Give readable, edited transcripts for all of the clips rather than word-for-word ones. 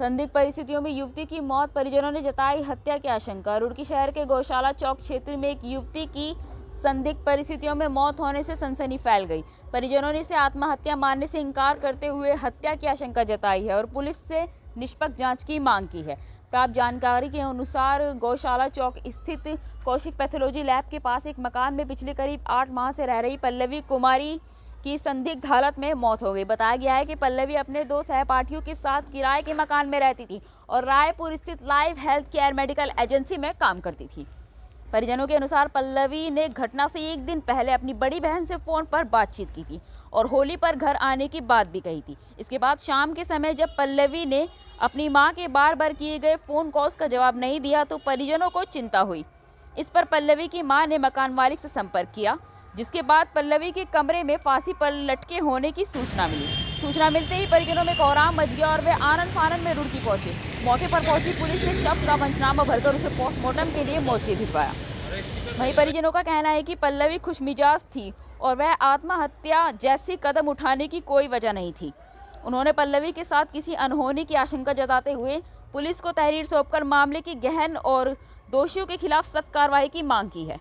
संदिग्ध परिस्थितियों में युवती की मौत, परिजनों ने जताई हत्या की आशंका। रुड़की शहर के गौशाला चौक क्षेत्र में एक युवती की संदिग्ध परिस्थितियों में मौत होने से सनसनी फैल गई। परिजनों ने इसे आत्महत्या मानने से इंकार करते हुए हत्या की आशंका जताई है और पुलिस से निष्पक्ष जांच की मांग की है। प्राप्त जानकारी के अनुसार गौशाला चौक स्थित कौशिक पैथोलॉजी लैब के पास एक मकान में पिछले करीब 8 माह से रह रही पल्लवी कुमारी की संदिग्ध हालत में मौत हो गई। बताया गया है कि पल्लवी अपने 2 सहपाठियों के साथ किराए के मकान में रहती थी और रायपुर स्थित live health care medical agency में काम करती थी। परिजनों के अनुसार पल्लवी ने घटना से एक दिन पहले अपनी बड़ी बहन से फोन पर बातचीत की थी और होली पर घर आने की बात भी कही थी। इसके बाद शाम के समय जब पल्लवी ने अपनी मां के बार बार किए गए फोन कॉल्स का जवाब नहीं दिया तो परिजनों को चिंता हुई। इस पर पल्लवी की मां ने मकान मालिक से संपर्क किया, जिसके बाद पल्लवी के कमरे में फांसी पर लटके होने की सूचना मिली। सूचना मिलते ही परिजनों में कोहराम मच गया और वे आनन फानन में रुड़की पहुंचे। मौके पर पहुंची पुलिस ने शव का पंचनामा भरकर उसे पोस्टमार्टम के लिए मोर्चे भिजवाया। वहीं परिजनों का कहना है कि पल्लवी खुशमिजाज थी और वह आत्महत्या जैसी कदम उठाने की कोई वजह नहीं थी। उन्होंने पल्लवी के साथ किसी अनहोनी की आशंका जताते हुए पुलिस को तहरीर सौंपकर मामले की गहन और दोषियों के खिलाफ सख्त कार्रवाई की मांग की है।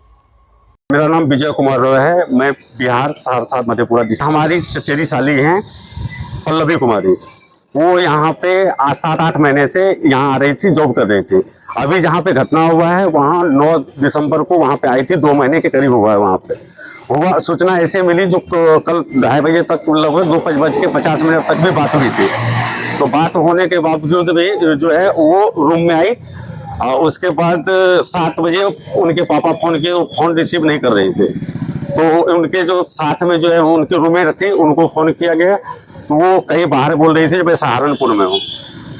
मेरा नाम विजय कुमार राव है। मैं बिहार सहरसा मधेपुरा डिस्ट्रिक्ट। हमारी चचेरी साली हैं पल्लवी कुमारी। वो यहाँ पे 7-8 महीने से यहाँ आ रही थी, जॉब कर रही थी। अभी जहाँ पे घटना हुआ है वहाँ 9 दिसंबर को वहाँ पे आई थी। 2 महीने के करीब हुआ है। वहाँ पे हुआ सूचना ऐसे मिली जो कल 2:30 बजे तक लगभग 2:50 तक भी बात हुई थी। तो बात होने के बावजूद भी जो है वो रूम में आई। उसके बाद 7 बजे उनके पापा फोन किए, फोन रिसीव नहीं कर रहे थे। तो उनके जो साथ में जो है उनके रूममेट थी, उनको फ़ोन किया गया तो वो कहीं बाहर बोल रही थी मैं सहारनपुर में हूँ।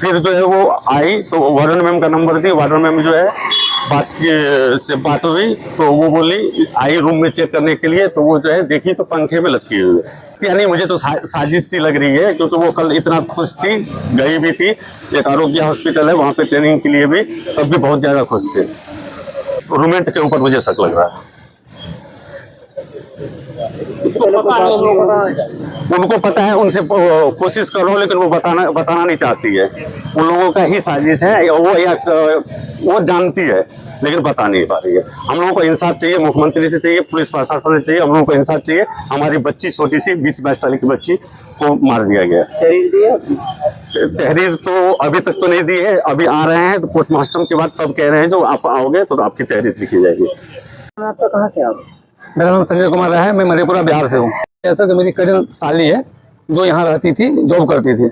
फिर जो है वो आई तो वार्डन मैम का नंबर दी। वार्डन मैम जो है बात हुई तो वो बोली आई रूम में चेक करने के लिए। तो वो जो है देखी तो पंखे में लटकी हुई है। यानी मुझे तो साजिश सी लग रही है, क्योंकि वो कल इतना खुश थी, गई भी थी। एक आरोग्य हॉस्पिटल है वहाँ पे ट्रेनिंग के लिए भी, तब भी बहुत ज़्यादा खुश थे। रूममेट के ऊपर मुझे शक लग रहा है। उनको पता है, उनसे कोशिश कर रहा हूँ लेकिन वो बताना नहीं चाहती है। उन लोगों का ही साजिश है, वो जानती है लेकिन बता नहीं पा रही है। हम लोगों को इंसाफ चाहिए, मुख्यमंत्री से चाहिए, पुलिस प्रशासन से चाहिए। हम लोगों को इंसाफ चाहिए। हमारी बच्ची छोटी सी 20-22 साल की बच्ची को मार दिया गया। तहरीर तो अभी तक तो नहीं दी है। अभी आ रहे हैं तो पोस्टमार्टम के बाद तब कह रहे हैं जो आप आओगे तो आपकी तहरीर लिखी जाएगी। आपका कहाँ से आप? मेरा नाम संजय कुमार है। मैं मधेपुरा बिहार से हूँ। ऐसा तो मेरी कजन साली है जो यहाँ रहती थी, जॉब करती थी।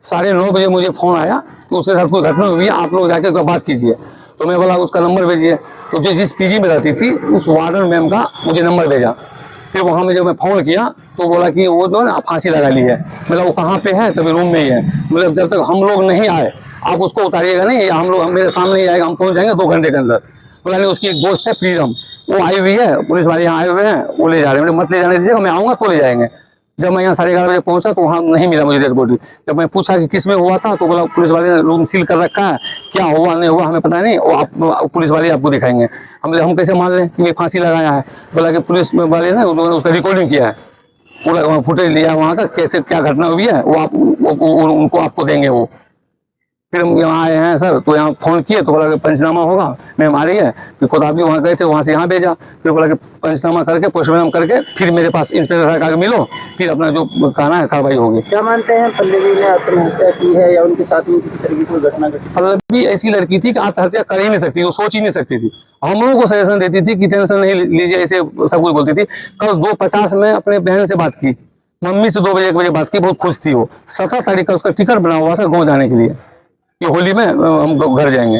9:30 बजे मुझे फ़ोन आया कि उसके साथ कोई घटना हुई है, आप लोग जाके बात कीजिए। तो मैं बोला उसका नंबर भेजिए। तो जिस पीजी में रहती थी उस वार्डन मैम का मुझे नंबर भेजा। फिर वहाँ में जब मैं फ़ोन किया तो बोला कि वो जो है ना फांसी लगा ली है। मतलब वो कहाँ पे है? तभी रूम में ही है। मतलब जब तक हम लोग नहीं आए आप उसको उतारिएगा नहीं, हम मेरे सामने ही आएगा, हम पहुँच जाएंगे 2 घंटे के अंदर। बोला नहीं, उसकी एक दोस्त है प्रीतम, वो आई हुई है, पुलिस वाले यहाँ आए हुए हैं, वो ले जा रहे हैं। मत ले जाने दीजिएगा, मैं आऊँगा तो ले जाएंगे। जब मैं यहाँ 11:30 बजे पहुँचा तो वहाँ नहीं मिला मुझे डेड बॉडी। जब मैं पूछा कि किस में हुआ था तो बोला पुलिस वाले ने रूम सील कर रखा है, क्या हुआ नहीं हुआ हमें पता नहीं, वो आप पुलिस वाले आपको दिखाएंगे। हम कैसे मान लें कि फांसी लगाया है? बोला कि पुलिस वाले ने उसका रिकॉर्डिंग किया है, पूरा फुटेज लिया है वहाँ का, कैसे क्या घटना हुई है वो उनको आपको देंगे वो। फिर हम यहाँ आए हैं सर, तो यहाँ फ़ोन किए तो बोला कि पंचनामा होगा, मैम आ रही है। फिर खुद आप भी वहाँ गए थे, वहाँ से यहाँ भेजा। फिर बोला कि पंचनामा करके पोस्टमार्टम करके फिर मेरे पास इंस्पेक्टर साहब आगे मिलो, फिर अपना जो कहना है कार्रवाई होगी। क्या मानते हैं, पल्लवी ने आत्महत्या की है या उनके साथ में किसी तरह की कोई घटना घटी? पल्लवी ऐसी लड़की थी कि आत्महत्या कर ही नहीं सकती, वो सोच ही नहीं सकती थी। हम लोगों को सजेशन देती थी कि टेंशन नहीं लीजिए, ऐसे सब कुछ बोलती थी। कल 2:50 में अपने बहन से बात की, मम्मी से 2 बजे 1 बजे बात की, बहुत खुश थी वो। 17 तारीख का उसका टिकट बना हुआ था गाँव जाने के लिए कि होली में हम घर जाएंगे।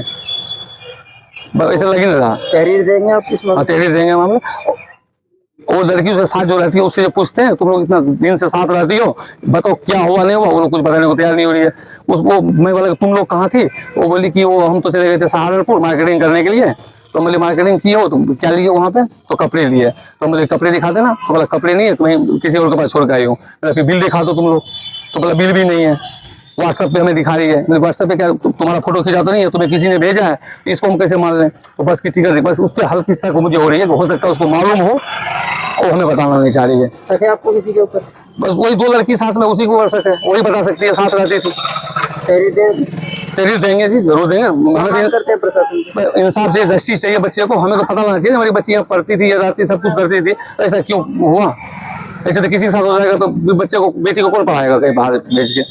ऐसा लग ही नहीं रहा। तहरीर देंगे आप किस मामले? तहरीर देंगे मामले। वो लड़की उसके साथ जो रहती है उससे पूछते हैं तुम लोग इतना दिन से साथ रहती हो, बताओ क्या हुआ नहीं हुआ। वो लोग कुछ बताने को तैयार नहीं हो रही है। उसको मैं बोला तुम लोग कहाँ थी? वो बोली कि वो हम तो चले गए थे सहारनपुर मार्केटिंग करने के लिए। तो बोले मार्केटिंग की हो, तुम क्या लिए वहाँ पे? तो कपड़े लिए। तो बोले कपड़े दिखा देना। तो बोला कपड़े नहीं है, मैं किसी और के पास छोड़ के आई हूँ। फिर बिल दिखा दो तुम लोग। तो बोला बिल भी नहीं है, व्हाट्सएप पे हमें दिखा रही है। मैंने व्हाट्सएप पे क्या तुम्हारा फोटो खींचा तो नहीं है, तुम्हें किसी ने भेजा है, इसको हम कैसे मान लें? तो बस की टिकट बस उस पर हल्की शक मुझे हो रही है कि हो सकता है उसको मालूम हो और हमें बताना नहीं चाह रही है। शक है आपको किसी के ऊपर? बस वही 2 लड़की साथ में, उसी को कर सके, वही बता सकती है, साथ रहती थी। तहरीर तहरीर देंगे जी, जरूर देंगे। मांग हमें करते हैं प्रशासन से। इंसाफ से जस्टिस चाहिए बच्चे को। हमें तो पता होना चाहिए हमारी बच्ची यहाँ पढ़ती थी या रहती सब कुछ करती थी, ऐसा क्यों हुआ? ऐसे तो किसी के साथ हो जाएगा तो बच्चे को, बेटी को कौन पढ़ाएगा कहीं बाहर भेज के?